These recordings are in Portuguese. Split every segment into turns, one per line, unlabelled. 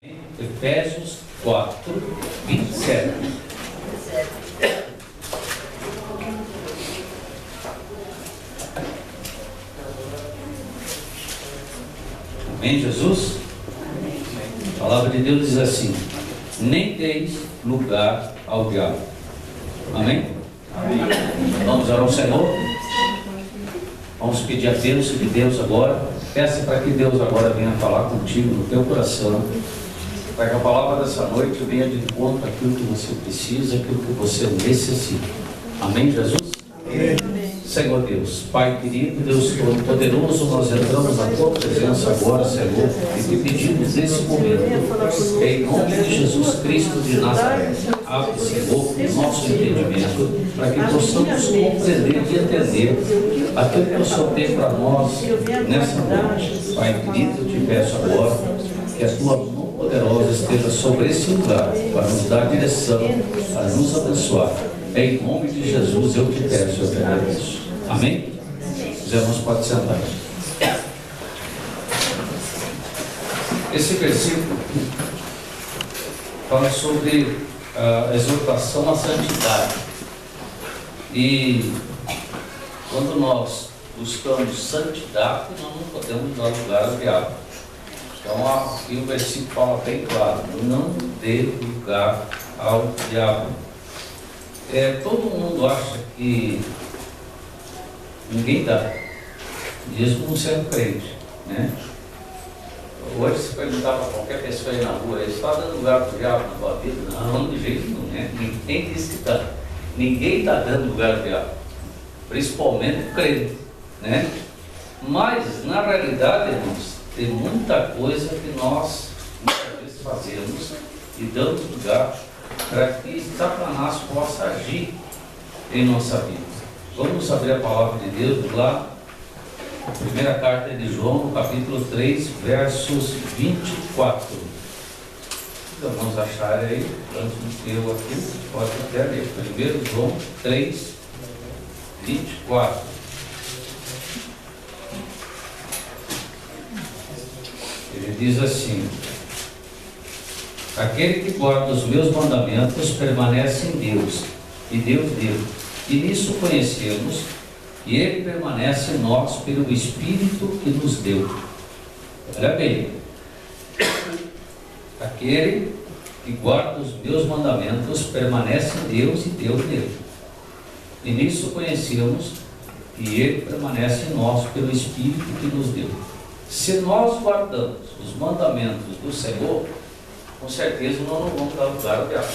Efésios 4, 27. Amém, Jesus? A palavra de Deus diz assim: nem deis lugar ao diabo. Amém? Amém. Vamos orar ao Senhor. Vamos pedir a bênção de Deus agora. Peça para que Deus agora venha falar contigo no teu coração, para que a palavra dessa noite venha de encontro àquilo que você precisa, aquilo que você necessita. Amém, Jesus? Amém. Senhor Deus, Pai querido, Deus Todo-Poderoso, nós entramos na Tua presença agora, Senhor, e te pedimos nesse momento, em nome de Jesus Cristo de Nazaré, abre, Senhor, o nosso entendimento, para que possamos compreender e entender aquilo que o Senhor tem para nós nessa noite. Pai querido, eu te peço agora que a Tua mão poderosa esteja sobre esse lugar, para nos dar direção, para nos abençoar. Em nome de Jesus eu te peço, eu te agradeço. Amém? Os irmãos podem sentar. Esse versículo fala sobre a exortação à santidade. E quando nós buscamos santidade, nós não podemos dar lugar ao diabo. Então aqui o versículo fala bem claro: não dê lugar ao diabo. Todo mundo acha que ninguém dá, mesmo não sendo crente, né? Hoje, se perguntar para qualquer pessoa aí na rua, você está dando lugar para o diabo na tua vida? Não, de jeito nenhum, né? Ninguém disse que está. Ninguém está dando lugar ao diabo, principalmente o crente, né? Mas, na realidade, irmãos, tem muita coisa que nós muitas vezes fazemos e damos lugar para que Satanás possa agir em nossa vida. Vamos abrir a palavra de Deus lá, primeira carta de João, no capítulo 3, versos 24. Então vamos achar aí, antes de eu aqui, pode até ler. 1 João 3, 24. Ele diz assim: aquele que guarda os meus mandamentos permanece em Deus, e Deus nele. E nisso conhecemos que Ele permanece em nós pelo Espírito que nos deu. Olha bem, aquele que guarda os meus mandamentos permanece em Deus e Deus nele. E nisso conhecemos que Ele permanece em nós pelo Espírito que nos deu. Se nós guardamos os mandamentos do Senhor, com certeza nós não vamos dar lugar ao diabo.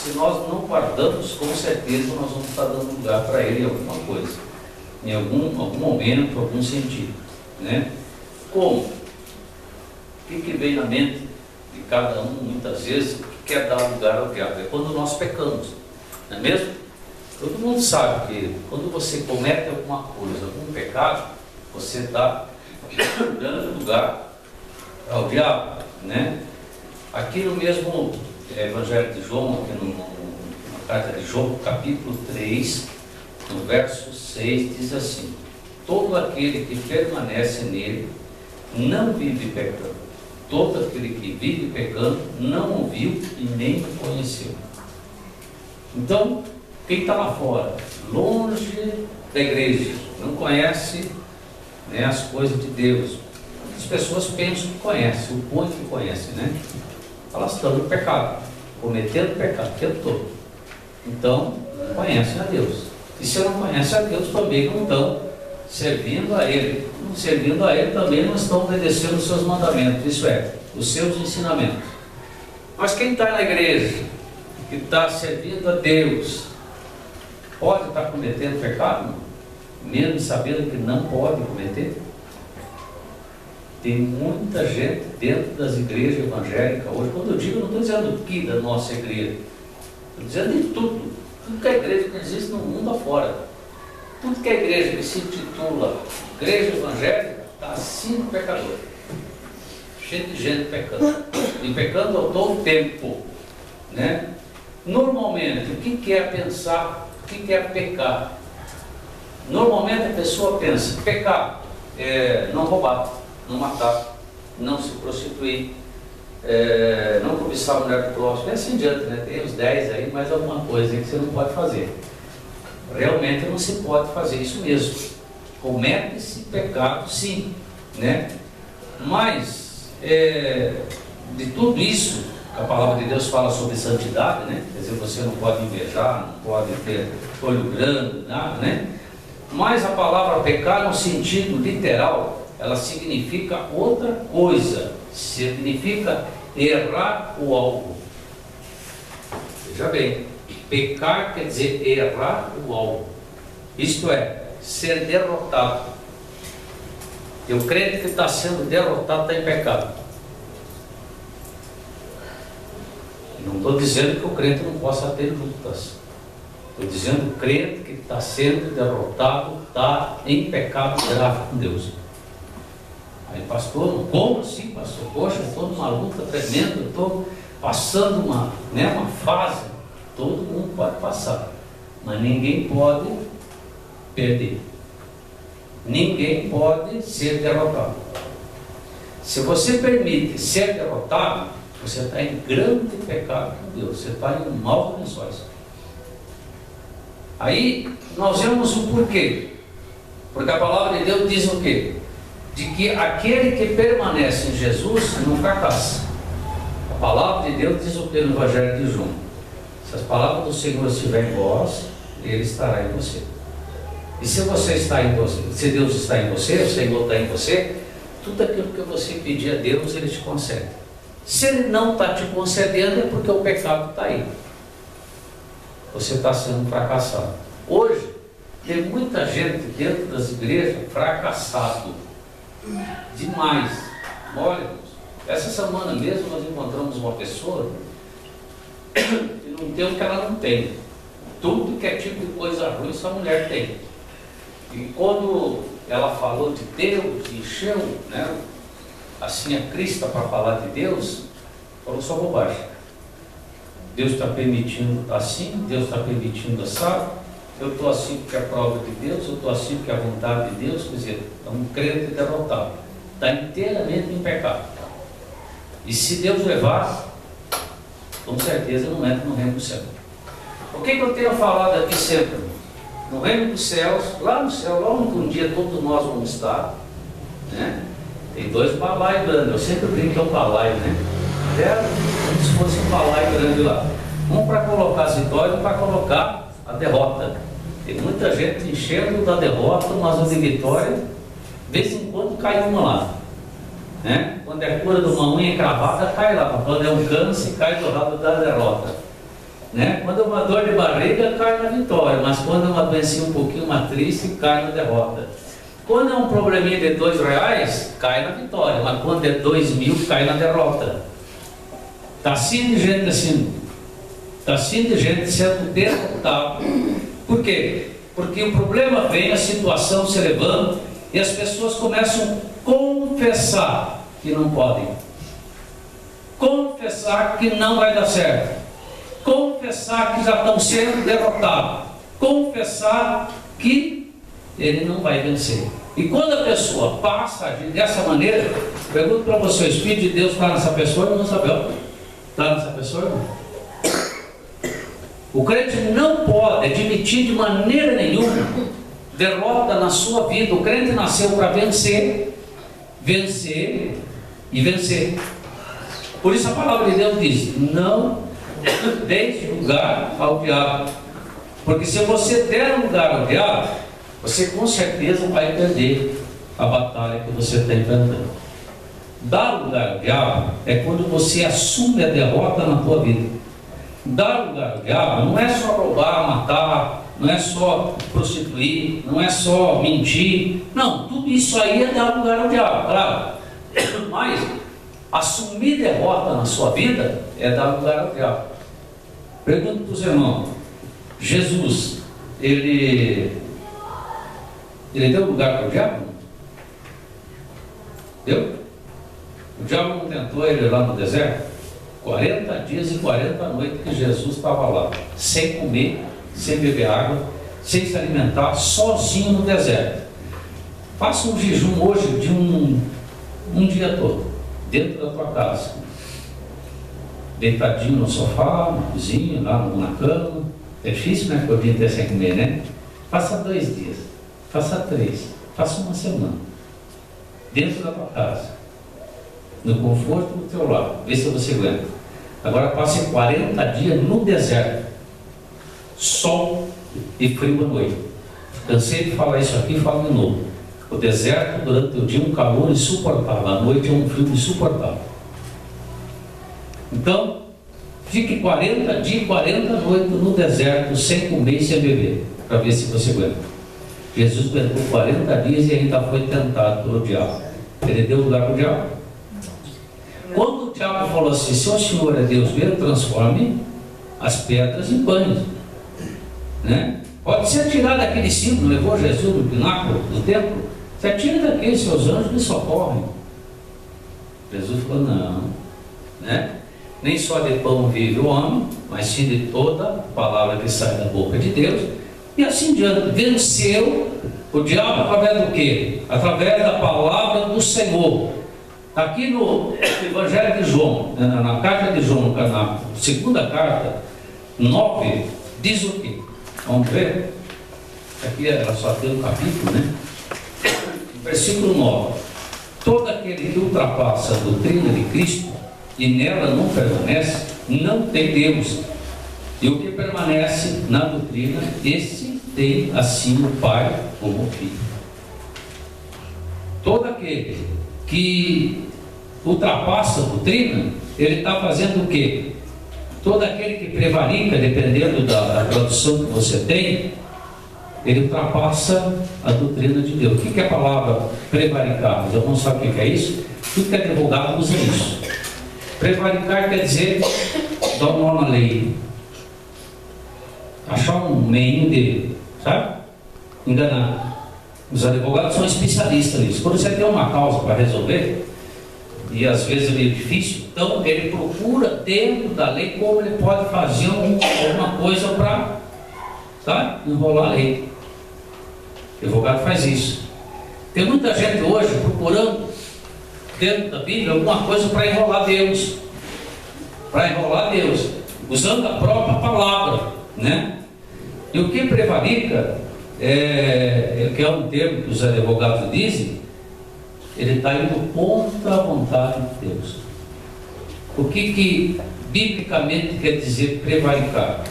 Se nós não guardamos, com certeza nós vamos estar dando lugar para ele em alguma coisa, em algum momento, algum sentido, né? Como? O que vem na mente de cada um, muitas vezes, que quer dar lugar ao diabo? É quando nós pecamos, não é mesmo? Todo mundo sabe que quando você comete alguma coisa, algum pecado, você está dando lugar ao diabo, né? Aqui no mesmo Evangelho de João, aqui na carta de João, capítulo 3, no verso 6, diz assim: todo aquele que permanece nele não vive pecando. Todo aquele que vive pecando não o viu e nem o conheceu. Então, quem está lá fora, longe da igreja, não conhece, né, as coisas de Deus. As pessoas pensam que conhecem, o ponto que conhecem, né? Elas estão no pecado, cometendo pecado o tempo todo. Então, conhecem a Deus. E se não conhecem a Deus, também não estão servindo a Ele. Não servindo a Ele, também não estão obedecendo os seus mandamentos, isso é, os seus ensinamentos. Mas quem está na igreja, que está servindo a Deus, pode estar cometendo pecado? Mesmo sabendo que não pode cometer? Tem muita gente dentro das igrejas evangélicas hoje. Quando eu digo, eu não estou dizendo que da nossa igreja, estou dizendo de tudo. Tudo que é igreja que existe no mundo afora. Tudo que é igreja que se intitula igreja evangélica está assim do pecador. Cheio de gente pecando. E pecando ao todo tempo, né? Normalmente, o que é pensar? O que é pecar? Normalmente a pessoa pensa: pecar é não roubar, não matar, não se prostituir, não cobiçar a mulher do próximo, e assim em diante, né? Tem os 10 aí, mais alguma coisa aí que você não pode fazer. Realmente não se pode fazer isso mesmo. Comete-se pecado, sim, né? Mas, de tudo isso, a palavra de Deus fala sobre santidade, né? Quer dizer, você não pode invejar, não pode ter olho grande, nada, né? Mas a palavra pecar, no sentido literal, ela significa outra coisa. Significa errar o alvo. Veja bem, pecar quer dizer errar o alvo. Isto é, ser derrotado. E o crente que está sendo derrotado está em pecado. Não estou dizendo que o crente não possa ter lutas. Estou dizendo que o crente que está sendo derrotado está em pecado grave com Deus. Aí, pastor, como assim, pastor? Poxa, estou numa luta tremenda, estou passando uma fase. Todo mundo pode passar, mas ninguém pode perder. Ninguém pode ser derrotado. Se você permite ser derrotado, você está em grande pecado com Deus, você está em maus lençóis. Aí nós vemos o porquê. Porque a palavra de Deus diz o quê? De que aquele que permanece em Jesus não fracassa. A palavra de Deus diz o que no Evangelho de João? Se as palavras do Senhor estiverem em vós, Ele estará em você. E se você está em você, se Deus está em você, o Senhor está em você, tudo aquilo que você pedir a Deus, Ele te concede. Se Ele não está te concedendo, é porque o pecado está aí. Você está sendo fracassado. Hoje, tem muita gente dentro das igrejas fracassado. Demais. Olha, essa semana mesmo nós encontramos uma pessoa que não tem o que ela não tem. Tudo que é tipo de coisa ruim, essa mulher tem. E quando ela falou de Deus, encheu, né, assim a crista para falar de Deus, falou só bobagem. Deus está permitindo assim, Deus está permitindo assim, eu estou assim porque é a prova de Deus, eu estou assim porque é a vontade de Deus. Quer dizer, é um crente derrotado, está inteiramente em pecado. E se Deus levar, com certeza não entra no reino do céu. O que eu tenho falado aqui sempre? No reino dos céus, lá no céu, lá onde um dia todos nós vamos estar, né? Tem dois balaios grandes, eu sempre brinco que é um balaio, né? É como se fosse um balaio grande lá. Um para colocar as vitórias e para colocar a derrota. Tem muita gente enchendo da derrota, mas o de vitória, de vez em quando cai uma lá, né? Quando é cura de uma unha cravada, cai lá. Quando é um câncer, cai do lado da derrota, né? Quando é uma dor de barriga, cai na vitória, mas quando é uma doença um pouquinho mais triste, cai na derrota. Quando é um probleminha de R$2, cai na vitória, mas quando é 2.000, cai na derrota. Está assim de gente assim, está assim de gente sendo derrotado. Por quê? Porque o problema vem, a situação se levanta e as pessoas começam a confessar que não podem, confessar que não vai dar certo, confessar que já estão sendo derrotados, confessar que ele não vai vencer. E quando a pessoa passa a agir dessa maneira, pergunto para você, o Espírito de Deus está nessa pessoa, irmão Isabel? Está nessa pessoa, irmão? O crente não pode admitir de maneira nenhuma derrota na sua vida. O crente nasceu para vencer, vencer e vencer. Por isso a palavra de Deus diz: não deixe lugar ao diabo. Porque se você der lugar ao diabo, você com certeza vai perder a batalha que você está enfrentando. Dar lugar ao diabo é quando você assume a derrota na tua vida. Dar lugar ao diabo não é só roubar, matar, não é só prostituir, não é só mentir. Não, tudo isso aí é dar lugar ao diabo, claro. Mas assumir derrota na sua vida é dar lugar ao diabo. Pergunto para os irmãos: Jesus, ele deu lugar para o diabo? Deu? O diabo não tentou ele lá no deserto? 40 dias e 40 noites que Jesus estava lá, sem comer, sem beber água, sem se alimentar, sozinho no deserto. Faça um jejum hoje de um dia todo, dentro da tua casa. deitadinho no sofá, na cozinha, lá na cama. É difícil, né? Porque o dia inteiro sem comer, né? Faça 2 dias, faça 3, faça uma semana. Dentro da tua casa, no conforto do teu lar. Vê se você aguenta. Agora passe 40 dias no deserto, sol e frio à noite. Cansei de falar isso aqui, falo de novo. O deserto durante o dia é um calor insuportável, à noite é um frio insuportável. Então, fique 40 dias e 40 noites no deserto, sem comer e sem beber, para ver se você aguenta. Jesus aguentou 40 dias e ainda foi tentado pelo diabo. Ele deu lugar para o diabo. Quando o diabo falou assim: se o Senhor é Deus mesmo, transforme as pedras em pães, né? Pode ser tirado daquele símbolo, levou Jesus no pináculo do templo. Você atira daqui, seus anjos me socorrem. Jesus falou: não, né? Nem só de pão vive o homem, mas sim de toda palavra que sai da boca de Deus. E assim diante, venceu o diabo através do quê? Através da palavra do Senhor. Aqui no Evangelho de João, na carta de João, na segunda carta, 9, diz o quê? Vamos ver? Aqui ela só tem um capítulo, né? Versículo 9: todo aquele que ultrapassa a doutrina de Cristo e nela não permanece, não tem Deus. E o que permanece na doutrina, esse tem assim o Pai como o Filho. Todo aquele que ultrapassa a doutrina, ele está fazendo o quê? Todo aquele que prevarica, dependendo da tradução que você tem, ele ultrapassa a doutrina de Deus. O que é a palavra prevaricar? Você não sabe o que é isso? Tudo que é advogado usa isso. Prevaricar quer dizer dar um nó na lei, achar um meio dele, sabe? Enganar. Os advogados são especialistas nisso. Quando você tem uma causa para resolver, e às vezes é meio difícil, então ele procura dentro da lei como ele pode fazer alguma coisa para, sabe, enrolar a lei. O advogado faz isso. Tem muita gente hoje procurando dentro da Bíblia alguma coisa para enrolar Deus, usando a própria palavra, né? E o que prevarica que é um termo que os advogados dizem, ele está indo contra a vontade de Deus. O que biblicamente quer dizer prevaricar?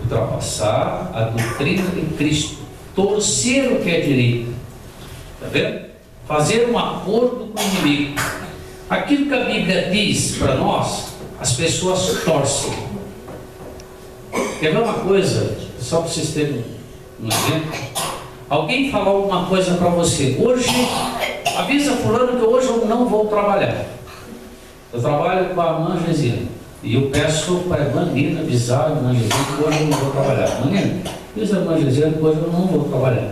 Ultrapassar a doutrina de Cristo, torcer o que é direito, está vendo? Fazer um acordo com o inimigo. Aquilo que a Bíblia diz para nós, as pessoas torcem. Quer ver uma coisa, só para vocês terem um exemplo? Alguém falou alguma coisa para você: hoje, avisa fulano que hoje eu não vou trabalhar. Eu trabalho com a irmã Gesiane, e eu peço para a irmã Nina avisar a irmã Gesiane que hoje eu não vou trabalhar. Irmã Nina, diz a irmã Gesiane que hoje eu não vou trabalhar.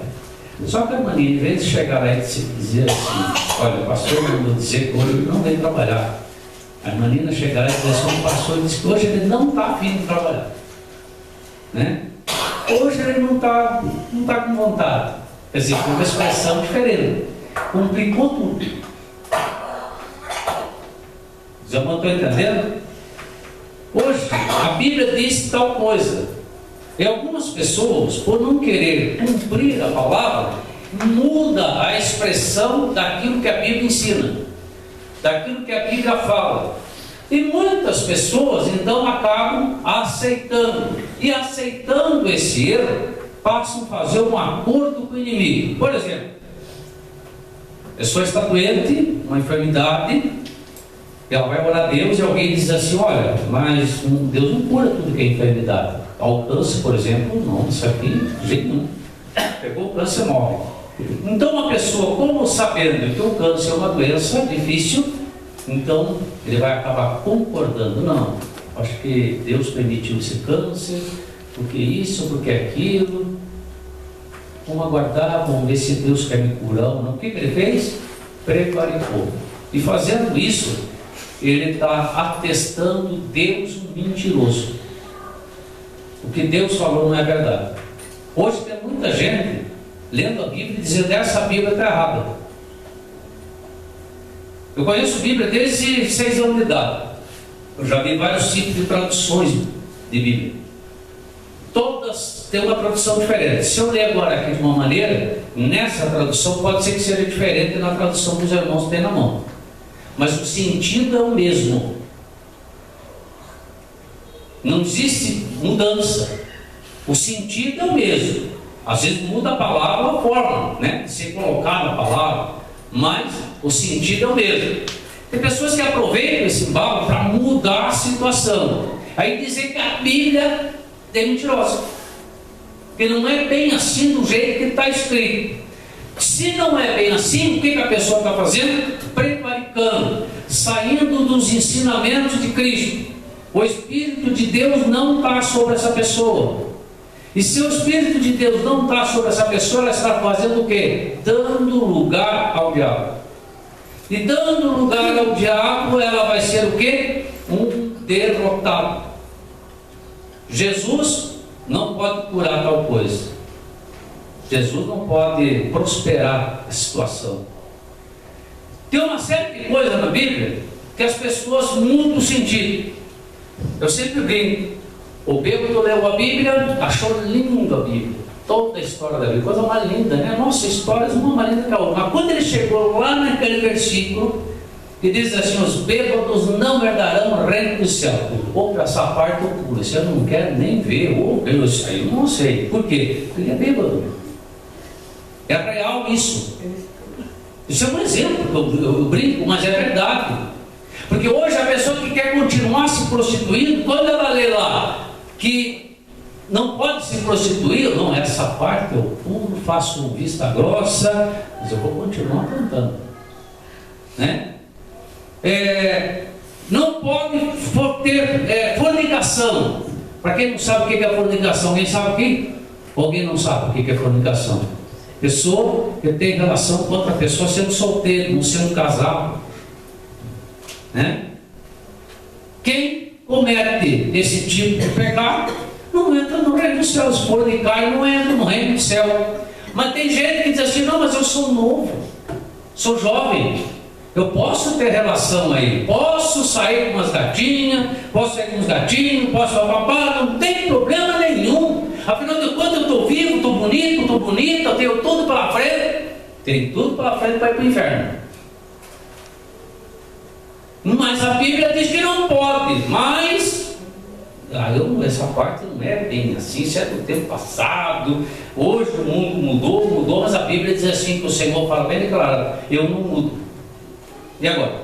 Só que a irmã Nina, em vez de chegar lá e dizer assim: olha, pastor, eu vou dizer que hoje ele não vem trabalhar. A irmã Nina chegar lá e dizer assim: o pastor disse que hoje ele não está afim de trabalhar, né? Hoje ele não está com vontade. Quer dizer, com uma expressão diferente. Complicou tudo. Já não estou entendendo? Hoje, a Bíblia diz tal coisa. E algumas pessoas, por não querer cumprir a palavra, muda a expressão daquilo que a Bíblia ensina, daquilo que a Bíblia fala. E muitas pessoas então acabam aceitando, e aceitando esse erro, passam a fazer um acordo com o inimigo. Por exemplo, a pessoa está doente, uma enfermidade, ela vai orar a Deus e alguém diz assim: olha, mas Deus não cura tudo que é enfermidade. Ao câncer, por exemplo, não, isso aqui, de jeito nenhum. Pegou o câncer, morre. Então uma pessoa, como sabendo que o câncer é uma doença difícil, então ele vai acabar concordando: não, acho que Deus permitiu esse câncer, porque isso, porque aquilo, vamos aguardar, vamos ver se Deus quer me curar ou não. O que ele fez? Prevaricou. E fazendo isso, ele está atestando Deus um mentiroso. O que Deus falou não é verdade. Hoje tem muita gente lendo a Bíblia e dizendo: essa Bíblia está errada. Eu conheço a Bíblia desde 6 anos de idade. Eu já vi vários tipos de traduções de Bíblia. Todas têm uma tradução diferente. Se eu ler agora aqui de uma maneira, nessa tradução pode ser que seja diferente da tradução que os irmãos têm na mão. Mas o sentido é o mesmo. Não existe mudança. O sentido é o mesmo. Às vezes muda a palavra ou a forma, né, de ser colocada a palavra, mas o sentido é o mesmo. Tem pessoas que aproveitam esse embalo para mudar a situação. Aí dizer que a Bíblia é mentirosa, que não é bem assim do jeito que está escrito. Se não é bem assim, o que a pessoa está fazendo? Prevaricando, saindo dos ensinamentos de Cristo. O Espírito de Deus não está sobre essa pessoa. E se o Espírito de Deus não está sobre essa pessoa, ela está fazendo o quê? Dando lugar ao diabo. E dando lugar ao diabo, ela vai ser o quê? Um derrotado. Jesus não pode curar tal coisa. Jesus não pode prosperar a situação. Tem uma série de coisas na Bíblia que as pessoas mudam o sentido. Eu sempre brinco. O bêbado leu a Bíblia, achou linda a Bíblia. Toda a história da Bíblia, coisa mais linda, né? Nossa, histórias uma mais linda que a outra. Mas quando ele chegou lá naquele versículo, que diz assim: os bêbados não herdarão o reino do céu. Ou para essa parte eu pulo, isso eu não quero nem ver. Ou eu não sei. Por quê? Porque ele é bêbado. É real isso. Isso é um exemplo que eu brinco, mas é verdade. Porque hoje a pessoa que quer continuar se prostituindo, quando ela lê lá que não pode se prostituir, não, essa parte eu pulo, faço vista grossa, mas eu vou continuar cantando, né? Não pode ter fornicação. Para quem não sabe o que é fornicação, alguém sabe aqui? Alguém não sabe o que é fornicação? Pessoa que tem relação com outra pessoa sendo solteiro, não sendo casado, né? Quem comete esse tipo de pecado não entra no reino dos céus. Se fornicar, não entra no reino do céu. Mas tem gente que diz assim: não, mas eu sou novo, sou jovem, eu posso ter relação aí, posso sair com umas gatinhas, posso sair com uns gatinhos, posso papapá, não tem problema nenhum. Afinal de contas, eu estou vivo, estou bonito, estou bonita, eu tenho tudo pela frente. Tem tudo pela frente para ir para o inferno. Mas a Bíblia diz que não pode. Mas essa parte não é bem assim, isso é do tempo passado. Hoje o mundo mudou, mas a Bíblia diz assim, que o Senhor fala bem claro: eu não mudo. E agora?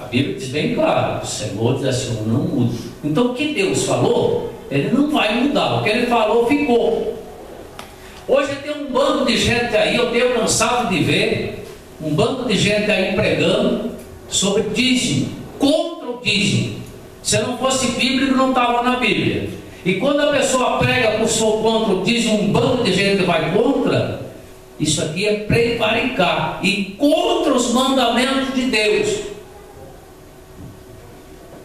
A Bíblia diz bem claro, o Senhor diz assim: eu não mudo. Então o que Deus falou, Ele não vai mudar. O que Ele falou, ficou. Hoje tem um bando de gente aí, eu tenho cansado de ver um bando de gente aí pregando sobre dízimo, contra o dízimo. Se não fosse bíblico, não estava na Bíblia. E quando a pessoa prega por sua contra o dízimo, um bando de gente vai contra. Isso aqui é prevaricar e contra os mandamentos de Deus.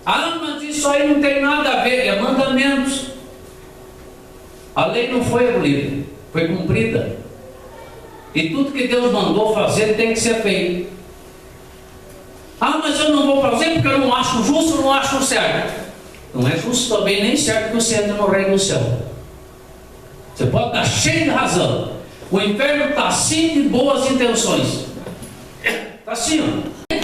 Ah, mas isso aí não tem nada a ver, é mandamentos. A lei não foi abolida, foi cumprida. E tudo que Deus mandou fazer tem que ser feito. Ah, mas eu não vou fazer porque eu não acho justo, não acho certo. Não é justo também nem certo que você entre no reino do céu. Você pode estar cheio de razão. O inferno está assim de boas intenções. Está assim, ó.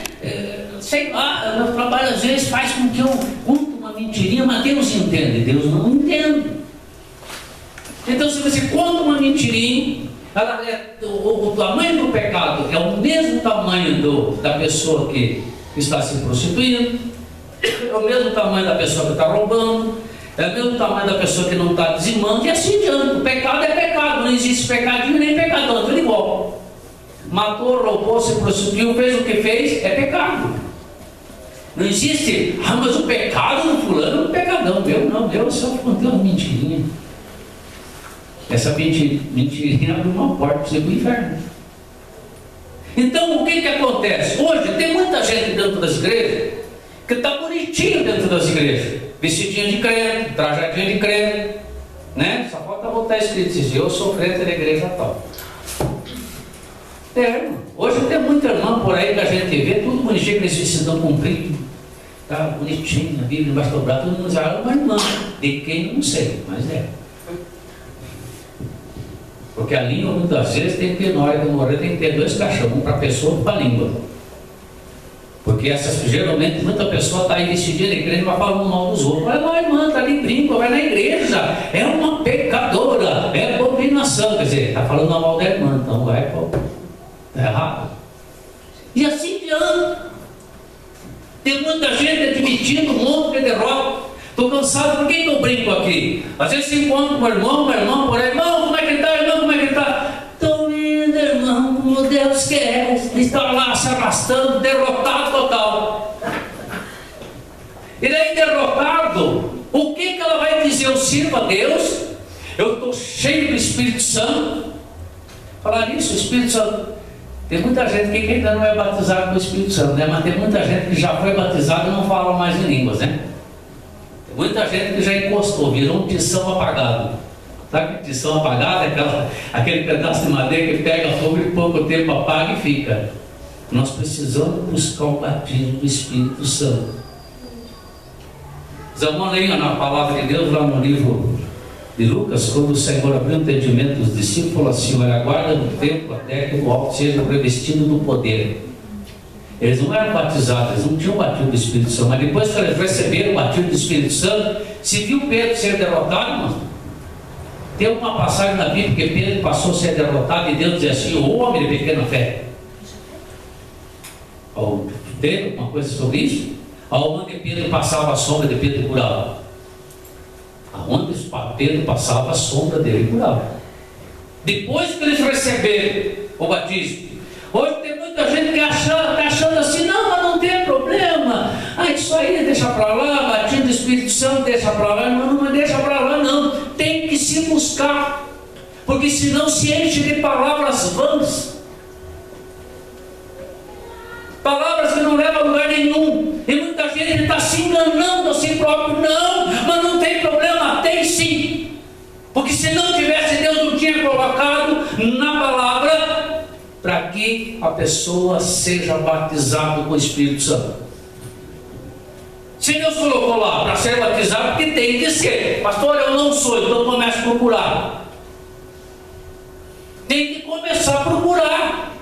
Sei lá, meu trabalho às vezes faz com que eu conte uma mentirinha, mas Deus entende. Deus não entende. Então, se você conta uma mentirinha, o tamanho do pecado é o mesmo tamanho da pessoa que está se prostituindo, é o mesmo tamanho da pessoa que está roubando, é o mesmo tamanho da pessoa que não está dizimando, e assim diante. O pecado é pecado, não existe pecadinho nem pecadão, tudo igual. Matou, roubou, se prostituiu, fez o que fez, é pecado. Não existe, mas o pecado do fulano é um pecadão. Eu só contei uma mentirinha. Essa mentirinha abre uma porta para você ir para o inferno. Então o que acontece? Hoje tem muita gente dentro das igrejas que está bonitinho dentro das igrejas, vestidinho de crente, trajadinho de crente, né? Só falta botar escrito assim: eu sou crente da igreja tal. Hoje tem muita irmã por aí que a gente vê, tudo bonitinho, com esse vestidão comprido, Cara, bonitinho, a Bíblia embaixo do braço, todo mundo diz, ah, uma irmã. De quem? Não sei, mas é. Porque a língua, muitas vezes, tem que ter, na hora de morrer, tem que ter 2 caixões, um para a pessoa e um para a língua. Porque geralmente, muita pessoa está aí decidindo na igreja e vai falando mal dos outros. Vai lá, irmã, está ali brinco, vai na igreja, é uma pecadora, é abominação. Quer dizer, está falando mal da irmã, então vai, está errado. E assim diante. Tem muita gente admitindo um monte de derrota. Estou cansado, por que eu brinco aqui? Às vezes você encontra uma irmã por aí, irmão, como é que está, irmão, como é que está? Estou lindo, irmão, como Deus quer. Está lá se arrastando, derrotado total. E daí derrotado, o que ela vai dizer? Eu sirvo a Deus, eu estou cheio do Espírito Santo. Falar nisso, o Espírito Santo. Tem muita gente que ainda não é batizado com o Espírito Santo, né? Mas tem muita gente que já foi batizado e não fala mais em línguas, né? Tem muita gente que já encostou, virou um tição apagado. Sabe que tição apagado é aquele pedaço de madeira que pega fogo e pouco tempo apaga e fica. Nós precisamos buscar o batismo do Espírito Santo. Vamos ler na palavra de Deus lá no livro de Lucas, quando o Senhor abriu o entendimento dos discípulos, falou assim: olha, aguarda no templo até que o alto seja revestido do poder. Eles não eram batizados, eles não tinham batido do Espírito Santo, mas depois que eles receberam o batismo do Espírito Santo, se viu Pedro ser derrotado, irmão. Tem uma passagem na Bíblia que Pedro passou a ser derrotado e Deus dizia assim: o homem de pequena fé. Tem alguma coisa sobre isso? Aonde Pedro passava a sombra de Pedro curava. Aonde Pedro passava a sombra dele curava. Depois que eles receberam o batismo, hoje tem muita gente que está achando assim: não, mas não tem problema, isso aí deixa para lá, batismo do Espírito Santo deixa para lá. Não deixa para lá, não, tem que se buscar, porque senão se enche de palavras vãs, palavras que não levam a lugar nenhum, e muita gente está se enganando a si próprio. Não, mas não tem problema, tem sim, porque se não tivesse, Deus não tinha colocado na palavra para que a pessoa seja batizada com o Espírito Santo. Se Deus colocou lá para ser batizado, porque tem que ser. Pastor, eu não sou, então comece a procurar. Tem que começar a procurar.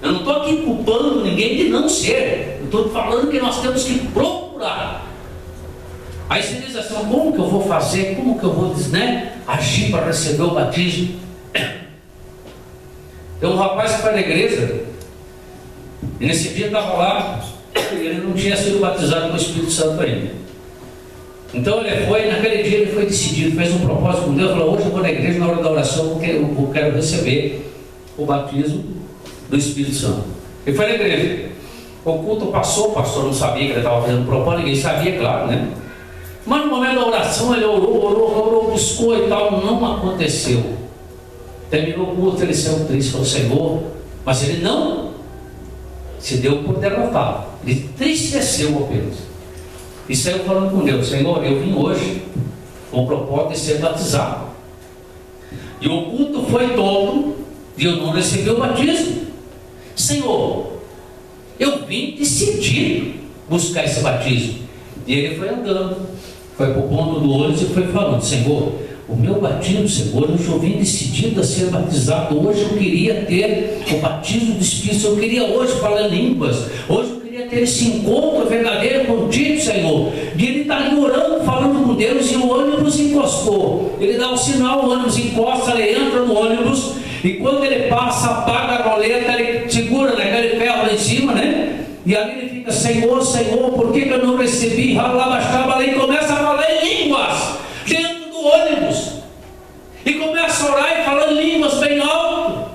Eu não estou aqui culpando ninguém de não ser. Eu estou falando que nós temos que procurar. Aí você diz assim: como que eu vou fazer? Como que eu vou agir para receber o batismo? Tem um rapaz que foi na igreja, e nesse dia estava lá, e ele não tinha sido batizado com o Espírito Santo ainda. Então ele foi, naquele dia ele foi decidido, fez um propósito com Deus, falou: hoje eu vou na igreja, na hora da oração eu quero receber o batismo do Espírito Santo. Ele foi na igreja, o culto passou, o pastor não sabia que ele estava fazendo propósito, ninguém sabia, claro, né? Mas no momento da oração ele orou, buscou e tal, não aconteceu. Terminou o culto, ele saiu triste, falou: Senhor, mas ele não se deu por derrotado, ele entristeceu apenas e saiu falando com Deus: Senhor, eu vim hoje com o propósito de ser batizado, e o culto foi todo e eu não recebi o batismo. Senhor, eu vim decidido buscar esse batismo. E ele foi andando, foi para o ponto do ônibus e foi falando: Senhor, o meu batismo, Senhor, hoje eu vim decidido a ser batizado. Hoje eu queria ter o batismo do Espírito. Eu queria hoje falar línguas. Hoje eu queria ter esse encontro verdadeiro contigo, Senhor. E ele está ali orando, falando com Deus, e o ônibus encostou. Ele dá um sinal, o ônibus encosta, ele entra no ônibus, e quando ele passa, apaga a roleta, ele segura naquele ferro lá em cima, né? E ali ele fica: Senhor, Senhor, por que eu não recebi? E começa a falar em línguas dentro do ônibus, e começa a orar e falando línguas bem alto.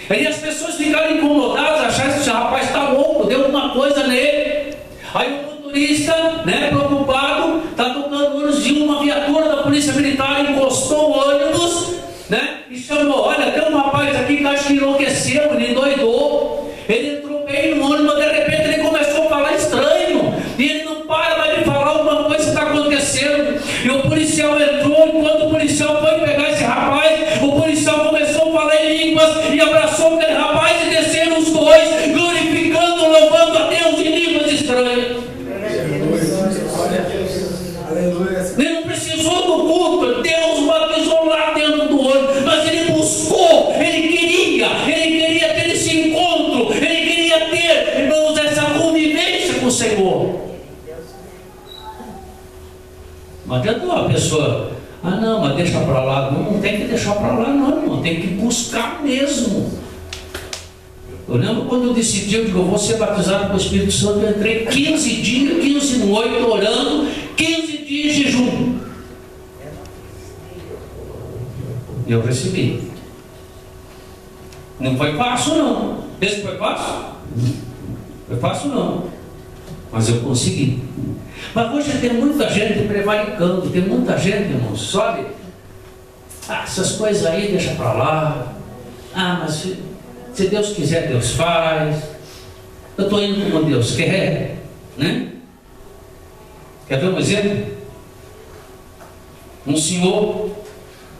Aí as pessoas ficaram incomodadas, acharam que esse rapaz está louco, deu alguma coisa nele. Aí o motorista, preocupado, está tocando o ônibus, de uma viatura da polícia militar encostou o ônibus, e chamou: olha, tem um rapaz aqui que acho que enlouqueceu, ele endoidou, ele entrou bem no ônibus, de repente ele começou a falar estranho, e ele não para mais de falar alguma coisa que está acontecendo. E o policial entrou, e quando o policial foi pegar esse rapaz, o policial começou a falar em línguas, e abraçou aquele rapaz, e desceram os dois, glorificando, louvando a Deus em línguas estranhas. Não adianta a pessoa, não, mas deixa para lá. Não, não tem que deixar para lá não, irmão. Tem que buscar mesmo. Eu lembro quando eu decidi, eu digo, eu vou ser batizado com o Espírito Santo, eu entrei 15 dias, 15 noites orando, 15 dias de jejum. E eu recebi. Não foi fácil não. Esse foi fácil? Foi fácil não. Mas eu consegui. Mas hoje tem muita gente prevaricando, tem muita gente, irmão, sabe? Essas coisas aí deixa para lá. Mas se Deus quiser, Deus faz. Eu estou indo como Deus quer, né? Quer ver um exemplo? Um senhor,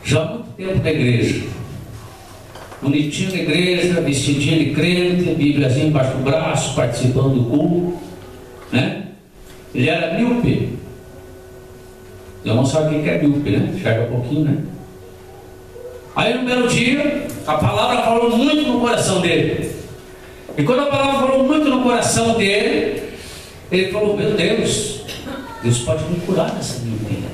já há muito tempo na igreja, bonitinho na igreja, vestidinho de crente, bíbliazinha embaixo do braço, participando do culto, né? Ele era míope. Eu não sabe o que é míope, né? Chega um pouquinho, né? Aí no belo dia, a palavra falou muito no coração dele. E quando a palavra falou muito no coração dele, ele falou, meu Deus, Deus pode me curar dessa miopia.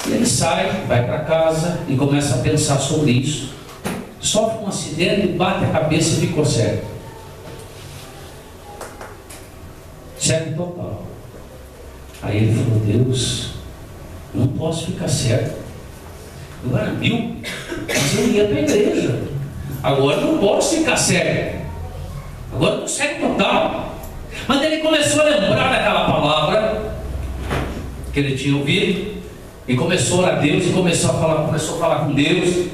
E ele sai, vai para casa e começa a pensar sobre isso. Sofre um acidente, bate a cabeça e ficou cego. Cego total. Aí ele falou, Deus, não posso ficar cego. Eu era míope, mas eu ia para a igreja. Agora não posso ficar cego. Agora eu estou cego total. Mas ele começou a lembrar daquela palavra que ele tinha ouvido, e começou a orar a Deus, e começou a falar com Deus.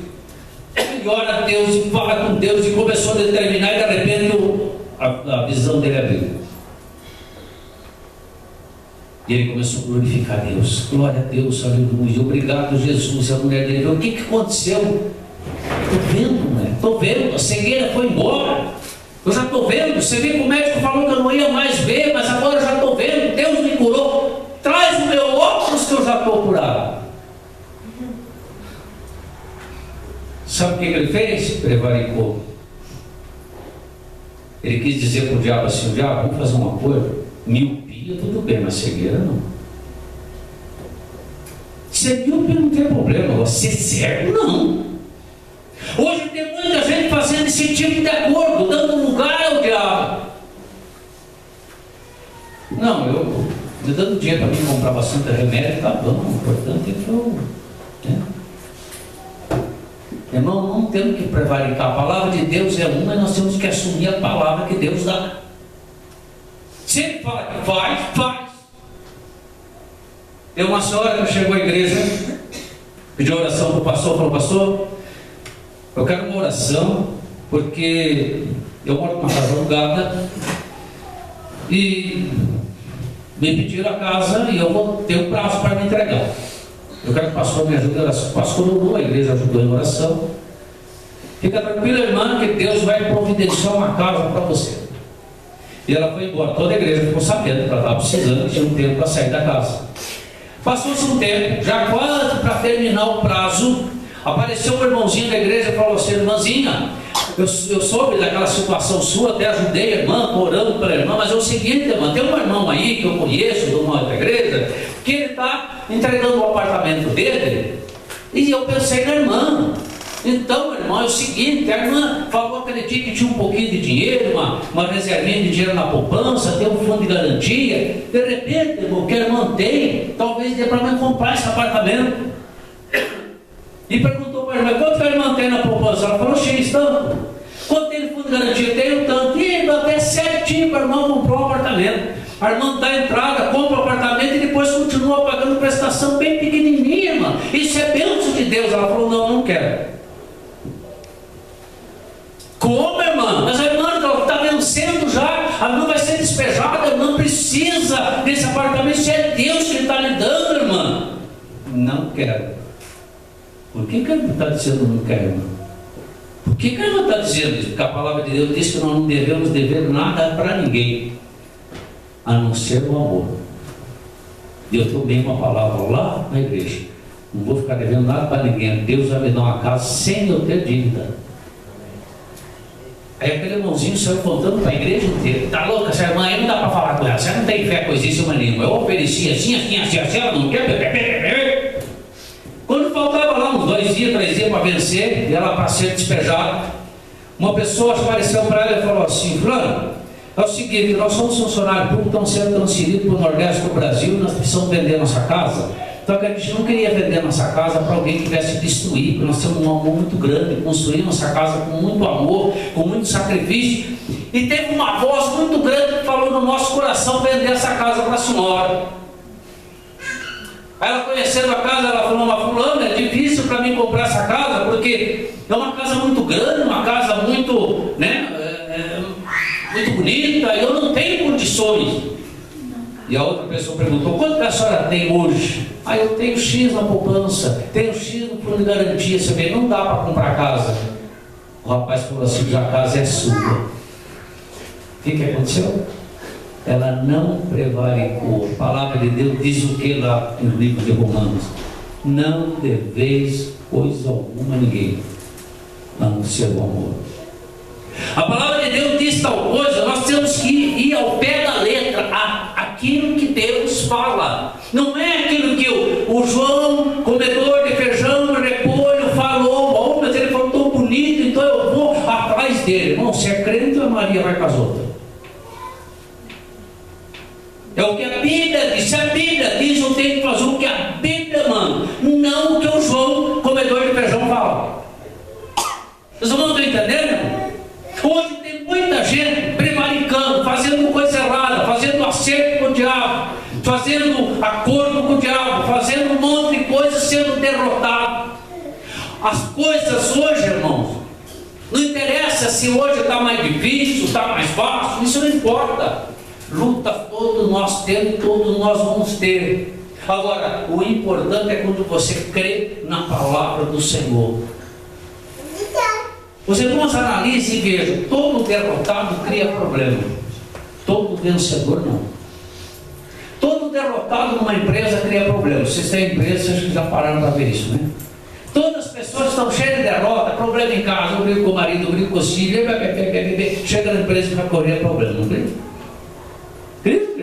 Ele ora a Deus e fala com Deus, e começou a determinar, e de repente a visão dele abriu. E ele começou a glorificar a Deus. Glória a Deus, aleluia. Obrigado, Jesus. A mulher dele, o que aconteceu? Estou vendo, mulher. Estou vendo. A cegueira foi embora. Eu já estou vendo. Você vê que o médico falou que eu não ia mais ver, mas agora eu já estou vendo. Deus me curou. Traz o meu óculos que eu já estou curado. Sabe o que ele fez? Prevaricou. Ele quis dizer para o diabo assim, o diabo, vamos fazer um acordo? Miopia, tudo bem, mas cegueira não. Ser míope não tem problema, agora ser cego não. Hoje tem muita gente fazendo esse tipo de acordo, dando lugar ao diabo. Não, eu me dando dinheiro para mim comprar bastante remédio, tá bom, o importante é que eu. Irmão, não temos que prevaricar. A palavra de Deus é uma, e nós temos que assumir a palavra que Deus dá. Se ele fala que faz, faz. Tem uma senhora que chegou à igreja, pediu oração para o pastor, falou, pastor, eu quero uma oração, porque eu moro numa casa alugada, e me pediram a casa, e eu vou ter um prazo para me entregar. Eu quero que o pastor me ajude em oração. O pastor orou, a igreja ajudou em oração. Fica tranquila, irmã, que Deus vai providenciar uma casa para você. E ela foi embora. Toda a igreja ficou sabendo que ela estava precisando, tinha um tempo para sair da casa. Passou-se um tempo, já quase para terminar o prazo, apareceu um irmãozinho da igreja e falou assim, irmãzinha, eu soube daquela situação sua, até ajudei a irmã, estou orando pela irmã, mas é o seguinte, irmã, tem um irmão aí que eu conheço de uma outra igreja, que ele está entregando o apartamento dele, e eu pensei na irmã. Então, irmão, é o seguinte, a irmã falou aquele dia que tinha um pouquinho de dinheiro, uma reservinha de dinheiro na poupança, tem um fundo de garantia. De repente, irmão, que a irmã tem, talvez dê para mim comprar esse apartamento. E perguntou para a irmã, quanto que a irmã tem na poupança? Ela falou, X, tanto. Quanto tem de fundo de garantia? Tem um tanto. E até certinho para a irmã comprar um apartamento. A irmã dá entrada, compra o apartamento e depois continua pagando prestação bem pequenininha, irmã. Isso é bênção de Deus. Ela falou, não quero. Como, irmã? Mas a irmã está vencendo já, a irmã vai ser despejada, a irmã precisa desse apartamento, isso é Deus que está lhe dando, irmã. Não quero. Por que a irmã está dizendo não quero, irmã? Por que a irmã está dizendo isso? Porque a palavra de Deus diz que nós não devemos dever nada para ninguém, a não ser o amor. E eu tomei uma palavra lá na igreja, não vou ficar devendo nada para ninguém, Deus vai me dar uma casa sem eu ter dívida. Aí aquele irmãozinho saiu contando para a igreja inteira. Tá louca, essa irmã aí não dá para falar com ela. Você não tem fé, coisíssima nenhuma. Eu ofereci assim, ela não quer. Quando faltava lá uns 2 dias, 3 dias para vencer, e ela para ser despejada, uma pessoa apareceu para ela e falou assim: fulano, é o seguinte, nós somos funcionários públicos, estamos sendo transferidos para o Nordeste do Brasil, nós precisamos vender nossa casa. Então a gente não queria vender nossa casa para alguém que quisesse destruir, porque nós temos um amor muito grande, construir nossa casa com muito amor, com muito sacrifício. E teve uma voz muito grande que falou no nosso coração vender essa casa para a senhora. Aí ela conhecendo a casa, ela falou: mas fulano, é difícil para mim comprar essa casa, porque é uma casa muito grande, uma casa muito, muito bonita, e eu não tenho condições. E a outra pessoa perguntou: quanto que a senhora tem hoje? Ah, eu tenho X na poupança, tenho X no fundo de garantia. Você vê, não dá para comprar casa. O rapaz falou assim: a casa é sua. O que aconteceu? Ela não prevaricou. A palavra de Deus diz o que lá no livro de Romanos? Não deveis coisa alguma a ninguém, a não ser o amor. A palavra de Deus diz tal coisa, nós temos que ir ao pé da letra, aquilo que Deus fala. Não é aquilo que o João, comedor de feijão e repolho, falou: oh, mas ele falou tão bonito, então eu vou atrás dele. Irmão, se é crente, a Maria vai com as outras. É o que a Bíblia diz. Se a Bíblia diz, eu tenho que fazer o que a Bíblia manda, não o que o João, comedor de feijão, fala. Vocês não estão entendendo? Hoje tem muita gente prevaricando, fazendo coisa errada, fazendo acerto com o diabo, fazendo acordo com o diabo, fazendo um monte de coisas, sendo derrotado. As coisas hoje, irmãos, não interessa se hoje está mais difícil, está mais fácil, isso não importa. Luta todos nós temos, todos nós vamos ter. Agora, o importante é quando você crê na palavra do Senhor. Os irmãos analisem e vejam: todo derrotado cria problema, todo vencedor não. Todo derrotado numa empresa cria problema. Vocês têm empresas, vocês já pararam para ver isso, né? Todas as pessoas estão cheias de derrota, problema em casa, briga com o marido, briga com o filho, chega na empresa e vai correr problema, não briga? Cristo?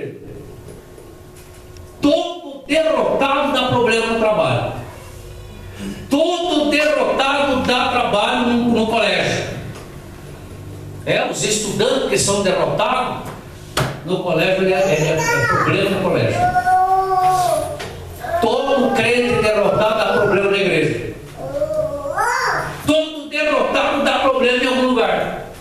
Todo derrotado dá problema no trabalho. Todo derrotado dá trabalho no colégio. Os estudantes que são derrotados no colégio, é problema no colégio. Todo crente derrotado dá problema na igreja. Todo derrotado dá problema em algum lugar.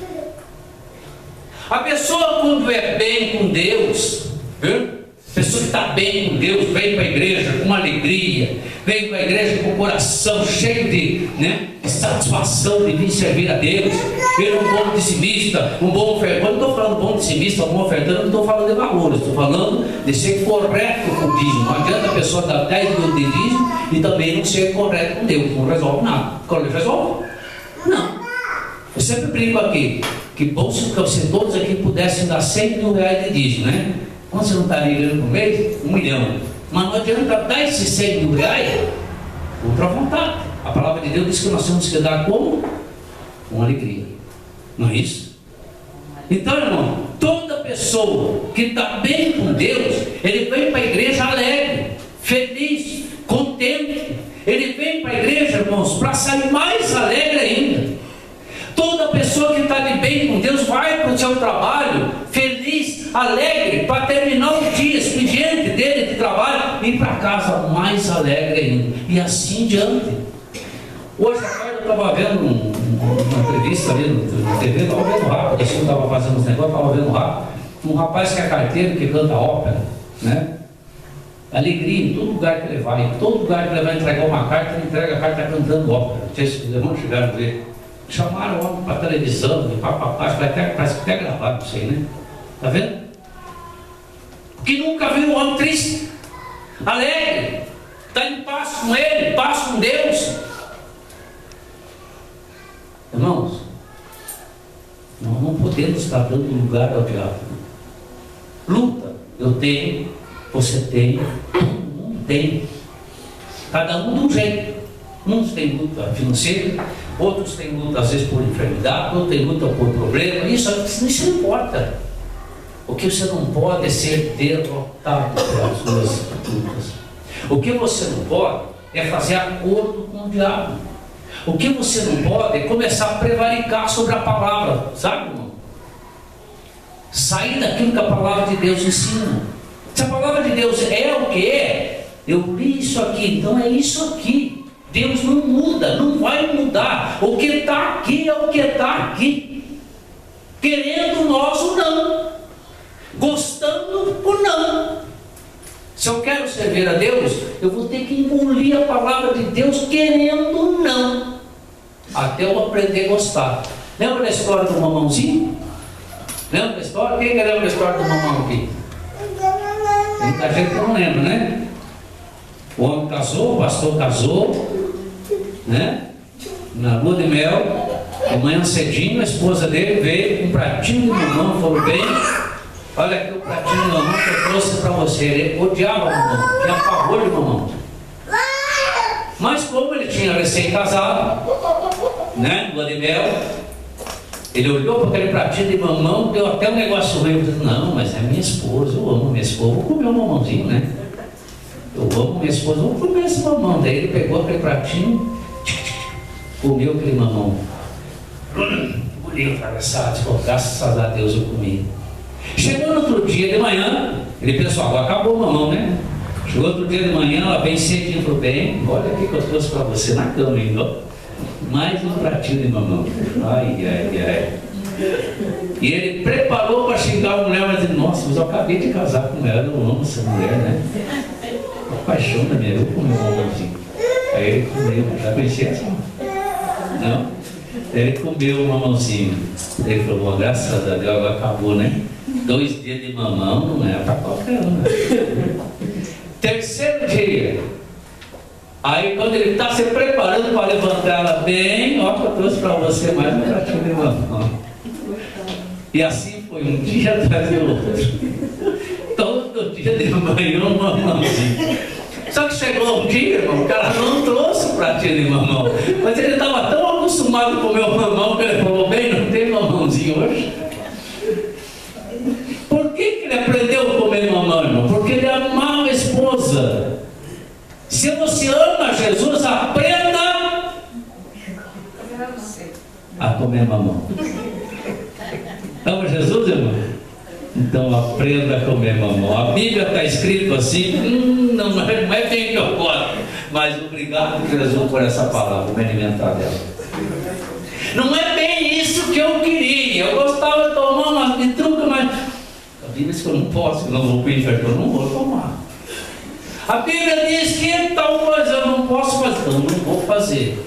A pessoa, quando é bem com Deus, a pessoa que está bem com Deus, vem para a igreja com uma alegria, vem para a igreja com o coração cheio de satisfação de vir servir a Deus. Ele é um bom dizimista, um bom ofertante. Quando eu estou falando bom dizimista, bom ofertante, eu não estou falando de valores, estou falando de ser correto com o dízimo. Não adianta a pessoa dar 10 mil de dízimo e também não ser correto com Deus, não resolve nada. Resolve? Não. Eu sempre brinco aqui, que bom se todos aqui pudessem dar 100 mil reais de dízimo, né? Quando você não está ganhando por mês? 1 milhão. Mas não adianta dar esses 100 mil reais outra vontade. A palavra de Deus diz que nós temos que dar como? Com alegria. Não é isso? Então, irmão, toda pessoa que está bem com Deus, ele vem para a igreja alegre, feliz, contente. Ele vem para a igreja, irmãos, para sair mais alegre ainda. Toda pessoa que está de bem com Deus vai para o seu trabalho feliz, alegre, para terminar o dia, expediente dele de trabalho, e ir para casa mais alegre ainda, e assim diante. Hoje à tarde eu estava vendo uma entrevista ali na TV, estava vendo rápido, assim, eu estava fazendo uns negócios, estava vendo rápido, um rapaz que é carteiro, que canta ópera, né? Alegria em todo lugar que ele vai, em todo lugar que ele vai entregar uma carta, ele entrega a carta cantando ópera. Não sei se os irmãos chegaram a ver. Chamaram o homem para a televisão, parece que até gravado, não sei, né? Está vendo? Porque nunca viu um homem triste, alegre, está em paz com ele, paz com Deus. Irmãos, nós não podemos estar dando lugar ao diabo. Luta, eu tenho, você tem, todo mundo tem, cada um de um jeito. Uns têm luta financeira, outros têm luta às vezes por enfermidade, outros têm luta por problema. Isso não importa. O que você não pode é ser derrotado pelas suas lutas. O que você não pode é fazer acordo com o diabo. O que você não pode é começar a prevaricar sobre a palavra, sabe, irmão? Sair daquilo que a palavra de Deus ensina. Se a palavra de Deus é o que é, eu li isso aqui, então é isso aqui. Deus não muda, não vai mudar. O que está aqui é o que está aqui. Querendo nós ou não, gostando ou não. Se eu quero servir a Deus, eu vou ter que engolir a palavra de Deus, querendo ou não, até eu aprender a gostar. Lembra da história do mamãozinho? Lembra da história? Quem lembra da história do mamão aqui? Muita gente não lembra, né? O homem casou, o pastor casou, né? Na lua de mel, de manhã cedinho, a esposa dele veio com um pratinho de mamão, falou: bem, olha aqui o pratinho de mamão que eu trouxe para você. Ele odiava mamão, tinha pavor de mamão. Mas como ele tinha recém-casado, né? Lua de mel, ele olhou para aquele pratinho de mamão, deu até um negócio ruim. Ele disse: não, mas é minha esposa, eu amo minha esposa, vou comer um mamãozinho, né? Eu amo minha esposa, vou comer esse mamão. Daí ele pegou aquele pratinho, comeu aquele mamão. Engoliu atravessado, graças a Deus eu comi. Chegou no outro dia de manhã, ele pensou: agora acabou o mamão, né? Chegou outro dia de manhã, ela bem cedinho e falou: bem, olha aqui que eu trouxe para você na cama ainda. Mais um pratinho de mamão. Ai, ai, ai. E ele preparou para xingar a mulher, mas disse: nossa, mas eu acabei de casar com ela, eu amo essa mulher, né? A paixão da minha vida, eu comi um mamãozinho. Aí ele comeu, já conhecia assim? Não? Ele comeu o mamãozinho. Ele falou: graças a Deus, agora acabou, né? 2 dias de mamão não é para qualquer um, né? Terceiro dia. Aí quando ele está se preparando para levantar ela bem, ó, que eu trouxe para você mais um pratinho de mamão. E assim foi, um dia atrás do outro. Todo dia de manhã um mamãozinho. Só que chegou um dia, irmão, o cara não trouxe o pratinho de mamão. Mas ele estava tão acostumado a comer o mamão que ele falou: bem, não tem mamãozinho hoje. Por que ele aprendeu a comer mamão, irmão? Porque ele amava a esposa. Se você ama Jesus, aprenda a comer mamão. Ama Jesus, irmão? Então aprenda a comer mamão. A Bíblia está escrito assim, não é bem que eu gosto, mas obrigado, Jesus, por essa palavra, me alimentar dela. Não é bem isso que eu queria. Eu gostava de tomar umas pitrucas, mas a Bíblia diz que eu não posso, que eu não vou para o inferno, eu não vou tomar. A Bíblia diz que tal coisa eu não posso fazer, então não vou fazer.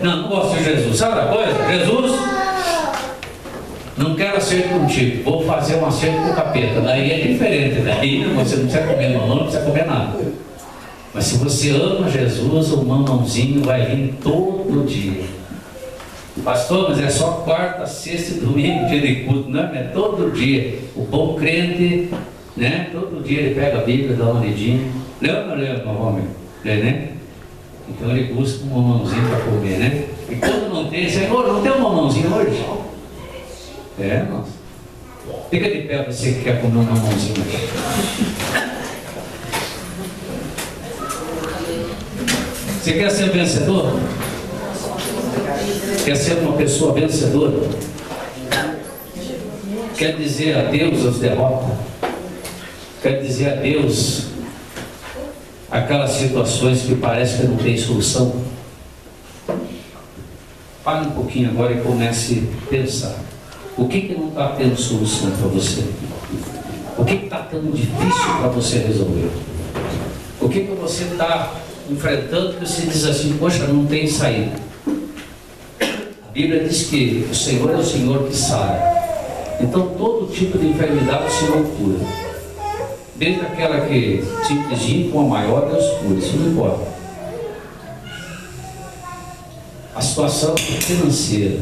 Não gosto de Jesus. Sabe a coisa? Jesus, não quero acerto contigo, vou fazer um acerto com o capeta. Daí é diferente, daí você não precisa comer mamão, não precisa comer nada. Mas se você ama Jesus, o mamãozinho vai vir todo dia. Pastor, mas é só quarta, sexta e domingo, dia de culto, não é todo dia. O bom crente, né? Todo dia ele pega a Bíblia, dá uma lidinha. Lembra, homem? Né? Então ele busca um mamãozinho para comer, né? E quando não tem, Senhor, não tem um mamãozinho hoje? É, nossa. Fica de pé você que quer comer um mamãozinho aqui. Você quer ser vencedor? Quer ser uma pessoa vencedora? Quer dizer adeus às derrotas? Quer dizer adeus àquelas situações que parece que não tem solução? Pare um pouquinho agora e comece a pensar. O que não está tendo solução para você? O que está tão difícil para você resolver? O que você está enfrentando que você diz assim: poxa, não tem saída? A Bíblia diz que o Senhor é o Senhor que sara. Então todo tipo de enfermidade o Senhor cura. Desde aquela que simplesinho com a maior, Deus cura, isso não importa. A situação financeira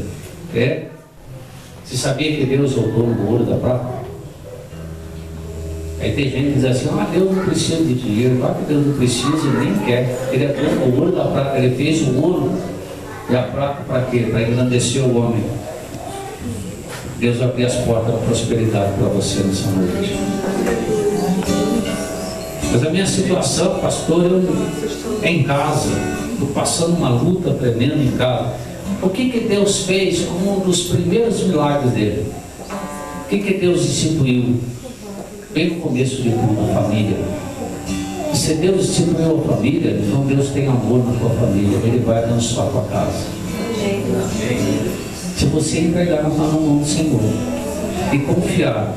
é. Você sabia que Deus é o dono do ouro e da prata? Aí tem gente que diz assim: ah, Deus não precisa de dinheiro. Claro que Deus não precisa, ele nem quer. Ele é dono do ouro e da prata, ele fez o ouro E a prata para quê? Para engrandecer o homem. Deus vai abrir as portas da prosperidade para você nessa noite. Mas a minha situação, pastor, eu em casa, estou passando uma luta tremenda em casa. O que Deus fez como um dos primeiros milagres dele? O que Deus instituiu? Bem no começo de tudo, a família. E se Deus instituiu a família, então Deus tem amor na tua família. Ele vai abençoar a tua casa. Se você entregar na mão do Senhor e confiar.